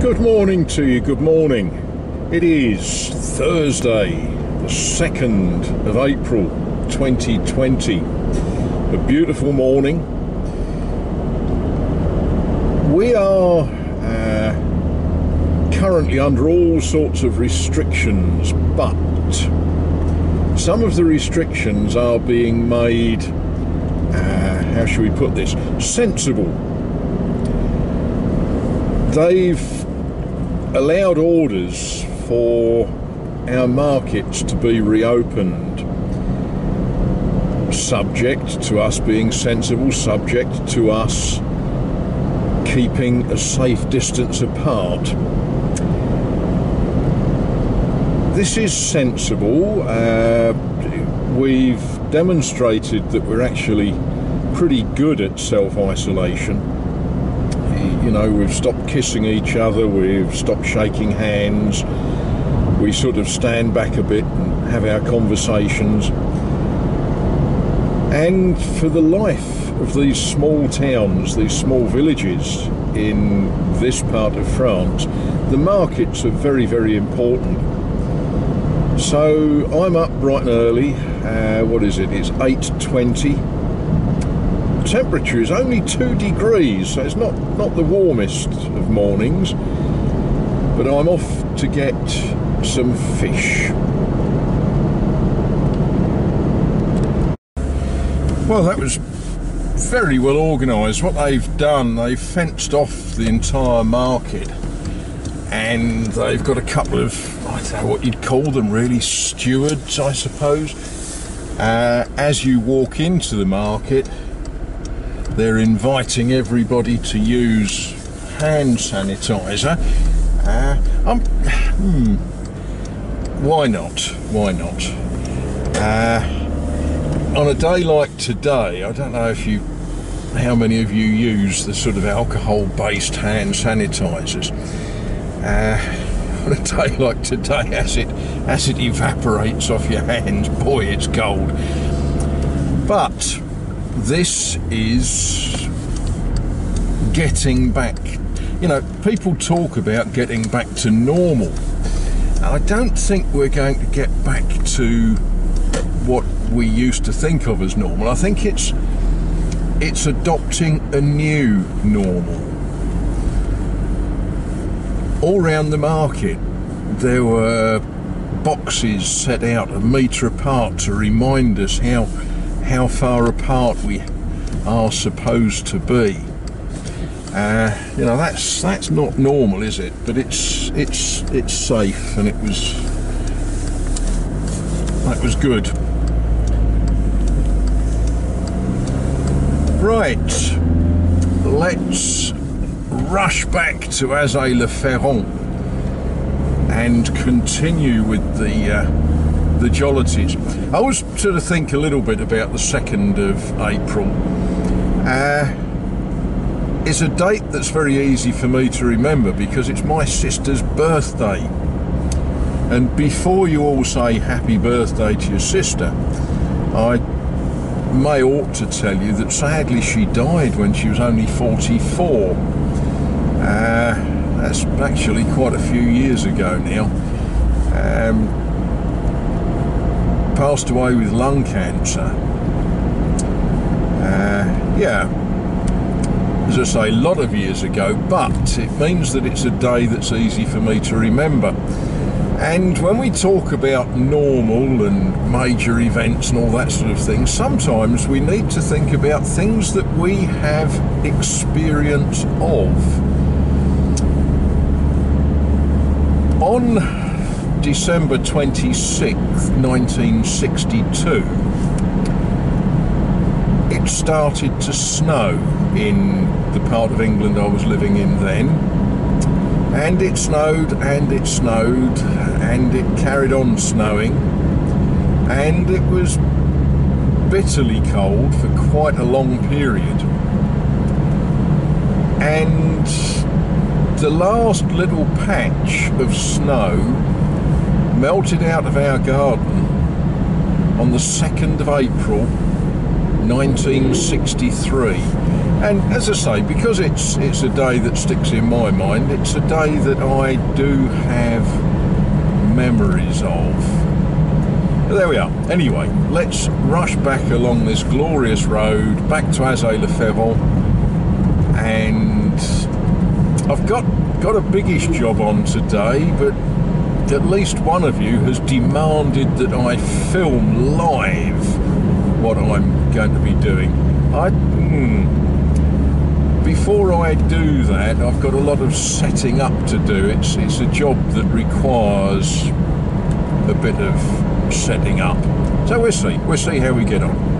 Good morning to you, good morning. It is Thursday, the 2nd of April 2020. A beautiful morning. We are currently under all sorts of restrictions, but some of the restrictions are being made, how should we put this, sensible. They've allowed orders for our markets to be reopened, subject to us being sensible, subject to us keeping a safe distance apart. This is sensible. We've demonstrated that we're actually pretty good at self-isolation. You know, we've stopped kissing each other, we've stopped shaking hands, we sort of stand back a bit and have our conversations. And for the life of these small towns, these small villages in this part of France, the markets are very, very important. So I'm up bright and early. What is it? It's 8:20. Temperature is only 2 degrees, so it's not the warmest of mornings, but I'm off to get some fish. Well, that was very well organised. What they've done, they've fenced off the entire market, and they've got a couple of, I don't know what you'd call them really, stewards I suppose. As you walk into the market, they're inviting everybody to use hand sanitizer. Why not? Why not? On a day like today, I don't know how many of you use the sort of alcohol-based hand sanitizers. On a day like today, as it evaporates off your hands, boy, it's cold. But this is getting back. You know, people talk about getting back to normal. I don't think we're going to get back to what we used to think of as normal. I think it's adopting a new normal. All round the market there were boxes set out a metre apart to remind us how far apart we are supposed to be. You know, that's not normal, is it? But it's safe, and that was good. Right, let's rush back to Azay-le-Ferron and continue with the jollities. I always sort of think a little bit about the 2nd of April. It's a date that's very easy for me to remember because it's my sister's birthday. And before you all say happy birthday to your sister, I ought to tell you that sadly she died when she was only 44. That's actually quite a few years ago now. Passed away with lung cancer. Yeah, as I say, a lot of years ago, but it means that it's a day that's easy for me to remember. And when we talk about normal and major events and all that sort of thing, sometimes we need to think about things that we have experience of. On December 26th, 1962, it started to snow in the part of England I was living in then, and it snowed and it snowed and it carried on snowing, and it was bitterly cold for quite a long period. And the last little patch of snow melted out of our garden on the 2nd of April 1963, And as I say, because it's a day that sticks in my mind, it's a day that I do have memories of. But there we are. Anyway, let's rush back along this glorious road back to Azay-le-Féron, and I've got a biggish job on today, but at least one of you has demanded that I film live what I'm going to be doing. Before I do that, I've got a lot of setting up to do. It's a job that requires a bit of setting up. So we'll see how we get on.